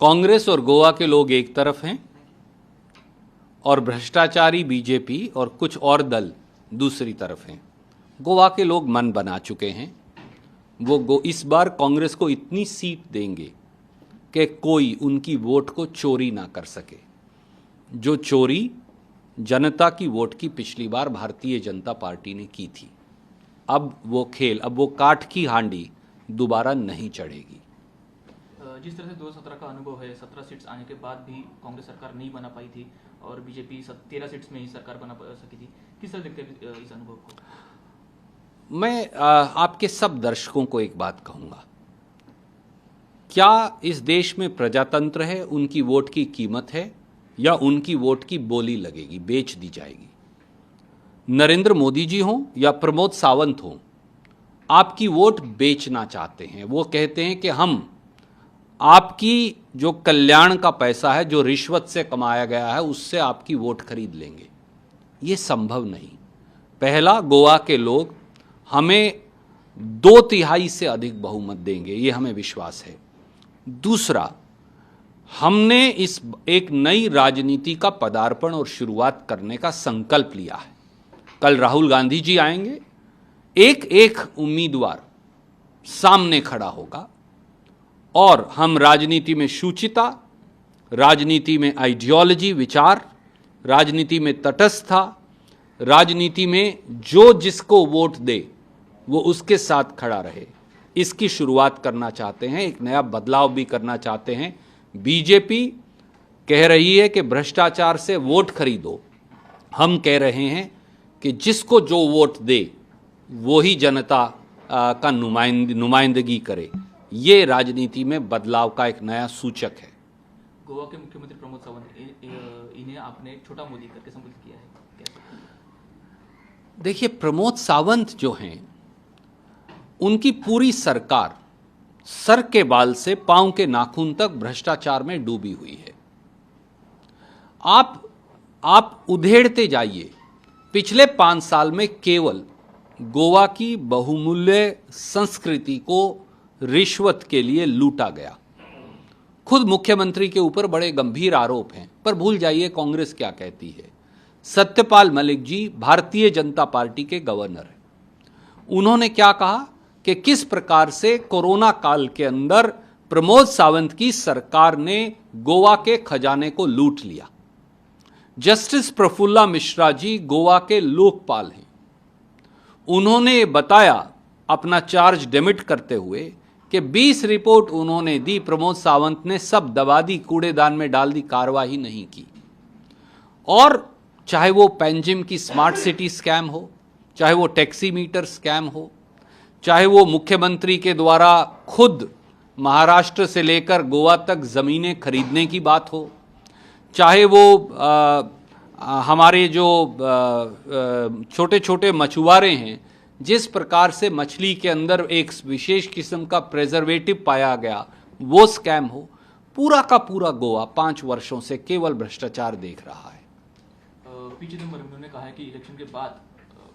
कांग्रेस और गोवा के लोग एक तरफ हैं और भ्रष्टाचारी बीजेपी और कुछ और दल दूसरी तरफ हैं। गोवा के लोग मन बना चुके हैं। वो इस बार कांग्रेस को इतनी सीट देंगे कि कोई उनकी वोट को चोरी ना कर सके। जो चोरी जनता की वोट की पिछली बार भारतीय जनता पार्टी ने की थी, अब वो काठ की हांडी दोबारा नहीं चढ़ेगी। जिस तरह से 2017 का अनुभव है, 17 सीट्स आने के बाद भी कांग्रेस सरकार नहीं बना पाई थी और बीजेपी 13 सीट्स में ही सरकार बना सकी थी, किस तरह देखते हैं इस अनुभव को? मैं आपके सब दर्शकों को एक बात कहूँगा, क्या इस देश में प्रजातंत्र है, उनकी वोट की कीमत है या उनकी वोट की बोली लगेगी, बेच दी जाएगी? नरेंद्र मोदी जी हों या प्रमोद सावंत हों, आपकी वोट बेचना चाहते हैं। वो कहते हैं कि हम आपकी जो कल्याण का पैसा है, जो रिश्वत से कमाया गया है, उससे आपकी वोट खरीद लेंगे। ये संभव नहीं। पहला, गोवा के लोग हमें 2/3 से अधिक बहुमत देंगे, ये हमें विश्वास है। दूसरा, हमने इस एक नई राजनीति का पदार्पण और शुरुआत करने का संकल्प लिया है। कल राहुल गांधी जी आएंगे, एक एक उम्मीदवार सामने खड़ा होगा और हम राजनीति में शुचिता, राजनीति में आइडियोलॉजी, विचार, राजनीति में तटस्थता, राजनीति में जो जिसको वोट दे वो उसके साथ खड़ा रहे, इसकी शुरुआत करना चाहते हैं। एक नया बदलाव भी करना चाहते हैं। बीजेपी कह रही है कि भ्रष्टाचार से वोट खरीदो, हम कह रहे हैं कि जिसको जो वोट दे वो ही जनता का नुमाइंदगी करे। ये राजनीति में बदलाव का एक नया सूचक है। गोवा के मुख्यमंत्री प्रमोद सावंत, इन्हें आपने छोटा मोदी करके संबोधित किया है, कैसे? देखिए, प्रमोद सावंत जो हैं, उनकी पूरी सरकार सर के बाल से पांव के नाखून तक भ्रष्टाचार में डूबी हुई है। आप उधेड़ते जाइए। पिछले 5 साल में केवल गोवा की बहुमूल्य संस्कृति को रिश्वत के लिए लूटा गया। खुद मुख्यमंत्री के ऊपर बड़े गंभीर आरोप हैं, पर भूल जाइए कांग्रेस क्या कहती है। सत्यपाल मलिक जी भारतीय जनता पार्टी के गवर्नर हैं। उन्होंने क्या कहा कि किस प्रकार से कोरोना काल के अंदर प्रमोद सावंत की सरकार ने गोवा के खजाने को लूट लिया। जस्टिस प्रफुल्ला मिश्रा जी गोवा के लोकपाल हैं। उन्होंने बताया, अपना चार्ज डिमिट करते हुए, कि 20 रिपोर्ट उन्होंने दी, प्रमोद सावंत ने सब दबा दी, कूड़ेदान में डाल दी, कार्रवाई नहीं की। और चाहे वो पेंजिम की स्मार्ट सिटी स्कैम हो, चाहे वो टैक्सी मीटर स्कैम हो, चाहे वो मुख्यमंत्री के द्वारा खुद महाराष्ट्र से लेकर गोवा तक ज़मीनें खरीदने की बात हो, चाहे वो हमारे जो छोटे छोटे मछुआरे हैं, जिस प्रकार से मछली के अंदर एक विशेष किस्म का प्रेजर्वेटिव पाया गया, वो स्कैम हो, पूरा का पूरा गोवा 5 वर्षों से केवल भ्रष्टाचार देख रहा है। पी चिदंबरम ने कहा है कि इलेक्शन के बाद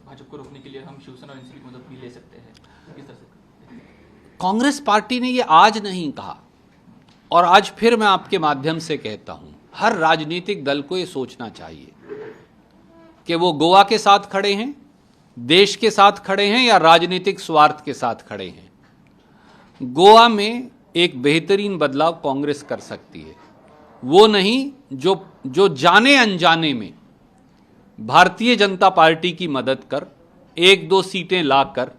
भाजपा को रोकने के लिए हम शिवसेना और एनसीपी की मदद भी ले सकते हैं। किस तरह से? कांग्रेस पार्टी ने ये आज नहीं कहा, और आज फिर मैं आपके माध्यम से कहता हूं, हर राजनीतिक दल को ये सोचना चाहिए कि वो गोवा के साथ खड़े हैं, देश के साथ खड़े हैं, या राजनीतिक स्वार्थ के साथ खड़े हैं। गोवा में एक बेहतरीन बदलाव कांग्रेस कर सकती है, वो नहीं जो जाने अनजाने में भारतीय जनता पार्टी की मदद कर 1-2 सीटें लाकर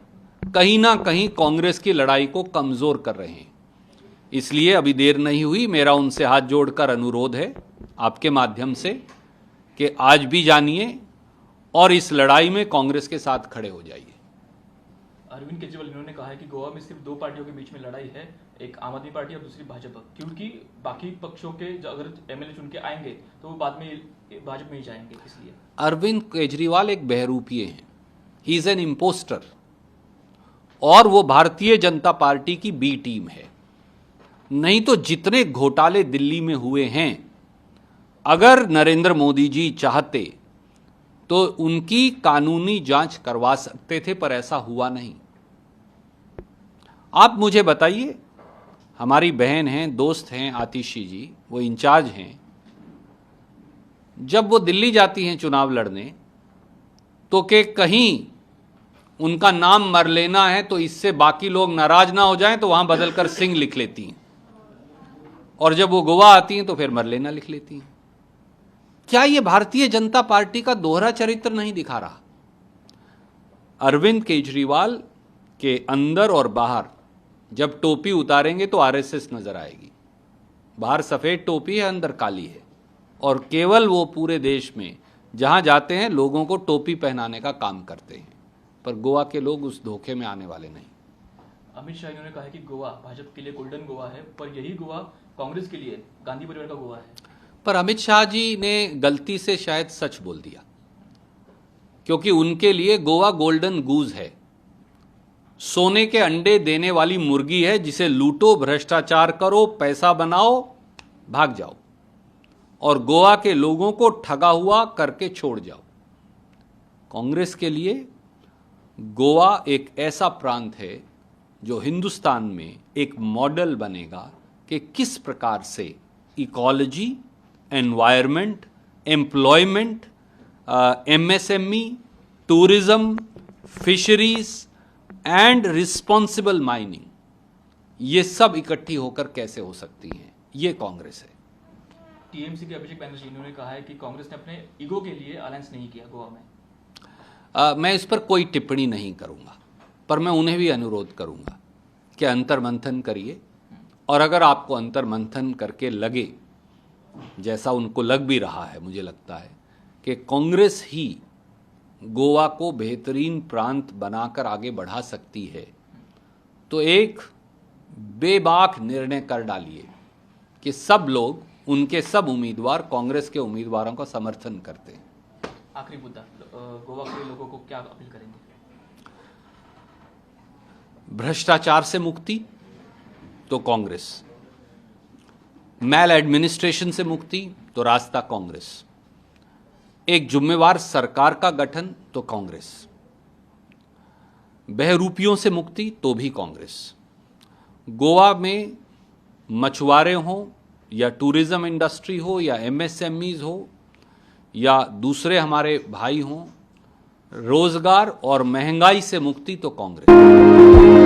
कहीं ना कहीं कांग्रेस की लड़ाई को कमजोर कर रहे हैं। इसलिए अभी देर नहीं हुई, मेरा उनसे हाथ जोड़कर अनुरोध है आपके माध्यम से कि आज भी जानिए और इस लड़ाई में कांग्रेस के साथ खड़े हो जाइए। अरविंद केजरीवाल इन्होंने कहा है कि गोवा में सिर्फ 2 पार्टियों के बीच में लड़ाई है, एक आम आदमी पार्टी और दूसरी भाजपा, क्योंकि बाकी पक्षों के अगर एमएलए चुन के आएंगे तो वो बाद में भाजपा में ही जाएंगे। इसलिए अरविंद केजरीवाल एक बहरूपिये हैं, ही इज एन इम्पोस्टर, और वो भारतीय जनता पार्टी की बी टीम है। नहीं तो जितने घोटाले दिल्ली में हुए हैं, अगर नरेंद्र मोदी जी चाहते तो उनकी कानूनी जांच करवा सकते थे, पर ऐसा हुआ नहीं। आप मुझे बताइए, हमारी बहन हैं, दोस्त हैं आतिशी जी, वो इंचार्ज हैं। जब वो दिल्ली जाती हैं चुनाव लड़ने, तो कि कहीं उनका नाम मर लेना है तो इससे बाकी लोग नाराज ना हो जाएं, तो वहां बदलकर सिंह लिख लेती हैं, और जब वो गोवा आती हैं तो फिर मर लेना लिख लेती हैं। क्या ये भारतीय जनता पार्टी का दोहरा चरित्र नहीं दिखा रहा? अरविंद केजरीवाल के अंदर और बाहर जब टोपी उतारेंगे तो आरएसएस नजर आएगी। बाहर सफेद टोपी है, अंदर काली है, और केवल वो पूरे देश में जहां जाते हैं लोगों को टोपी पहनाने का काम करते हैं। पर गोवा के लोग उस धोखे में आने वाले नहीं। अमित शाह ने कहा है कि गोवा भाजपा के लिए गोल्डन गोवा है, पर यही गोवा कांग्रेस के लिए गांधी परिवार का गोवा है। पर अमित शाह जी ने गलती से शायद सच बोल दिया, क्योंकि उनके लिए गोवा गोल्डन गूज है, सोने के अंडे देने वाली मुर्गी है, जिसे लूटो, भ्रष्टाचार करो, पैसा बनाओ, भाग जाओ, और गोवा के लोगों को ठगा हुआ करके छोड़ जाओ। कांग्रेस के लिए गोवा एक ऐसा प्रांत है जो हिंदुस्तान में एक मॉडल बनेगा कि किस प्रकार से ecology, environment, employment, MSME, tourism, fisheries and responsible mining, ये सब इकट्ठी होकर कैसे हो सकती हैं, ये कांग्रेस है। टीएमसी के अभिषेक बैनर्जी ने कहा है कि कांग्रेस ने अपने ईगो के लिए अलायंस नहीं किया गोवा में। मैं इस पर कोई टिप्पणी नहीं करूंगा, पर मैं उन्हें भी अनुरोध करूंगा कि अंतर्मंथन करिए, और अगर आपको अंतर्मंथन करके लगे, जैसा उनको लग भी रहा है, मुझे लगता है कि कांग्रेस ही गोवा को बेहतरीन प्रांत बनाकर आगे बढ़ा सकती है, तो एक बेबाक निर्णय कर डालिए कि सब लोग, उनके सब उम्मीदवार कांग्रेस के उम्मीदवारों का समर्थन करते हैं। आखिरी मुद्दा, गोवा के लोगों को क्या अपील करेंगे? भ्रष्टाचार से मुक्ति तो कांग्रेस, मैल एडमिनिस्ट्रेशन से मुक्ति तो रास्ता कांग्रेस, एक जिम्मेवार सरकार का गठन तो कांग्रेस, बहरूपियों से मुक्ति तो भी कांग्रेस, गोवा में मछुआरे हों या टूरिज्म इंडस्ट्री हो या एमएसएमईज हो या दूसरे हमारे भाई हों, रोजगार और महंगाई से मुक्ति तो कांग्रेस।